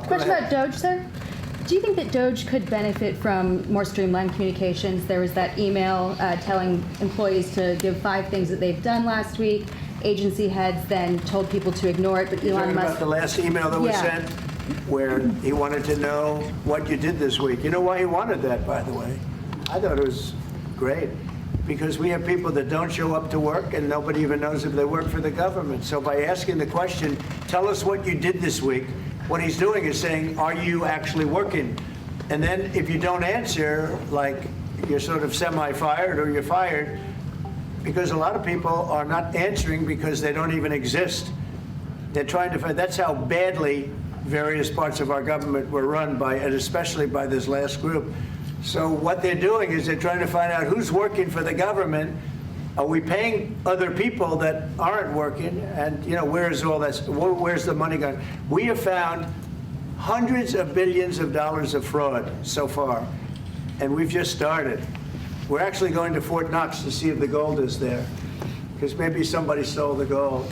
Question about Doge, sir. Do you think that Doge could benefit from more streamlined communications? There was that email telling employees to give 5 things that they've done last week. Agency heads then told people to ignore it, but Elon Musk... about the last email that was sent, where he wanted to know what you did this week. You know why he wanted that, by the way? I thought it was great, because we have people that don't show up to work and nobody even knows if they work for the government. So by asking the question, tell us what you did this week, what he's doing is saying, are you actually working? And then if you don't answer, like you're sort of semi-fired or you're fired, because a lot of people are not answering because they don't even exist. They're trying to find, that's how badly various parts of our government were run by, and especially by this last group. So what they're doing is they're trying to find out who's working for the government. Are we paying other people that aren't working? And, you know, where's all that? Where's the money going? We have found hundreds of billions of dollars of fraud so far, and we've just started. We're actually going to Fort Knox to see if the gold is there, because maybe somebody stole the gold.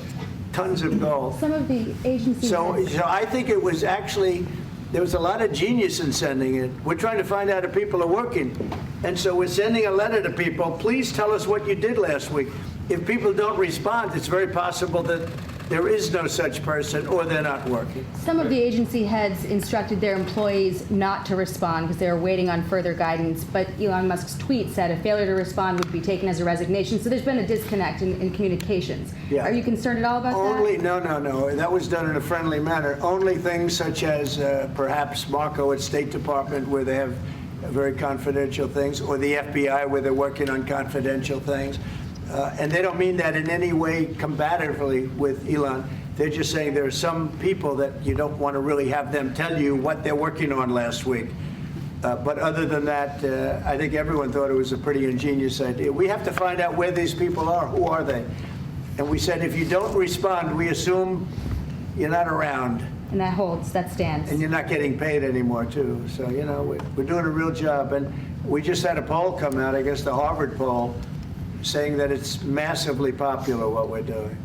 Tons of gold. Some of the agencies... So I think it was actually, there was a lot of genius in sending it. We're trying to find out if people are working. And so we're sending a letter to people, please tell us what you did last week. If people don't respond, it's very possible that there is no such person or they're not working. Some of the agency heads instructed their employees not to respond because they were waiting on further guidance, but Elon Musk's tweet said a failure to respond would be taken as a resignation. So there's been a disconnect in communications. Yeah. Are you concerned at all about that? No. That was done in a friendly manner. Only things such as perhaps Marco at State Department, where they have very confidential things, or the FBI, where they're working on confidential things. And they don't mean that in any way combatively with Elon. They're just saying there are some people that you don't want to really have them tell you what they're working on last week. But other than that, I think everyone thought it was a pretty ingenious idea. We have to find out where these people are. Who are they? And we said, if you don't respond, we assume you're not around. And that holds, that stands. And you're not getting paid anymore, too. So, you know, we're doing a real job. And we just had a poll come out, I guess the Harvard poll, saying that it's massively popular what we're doing.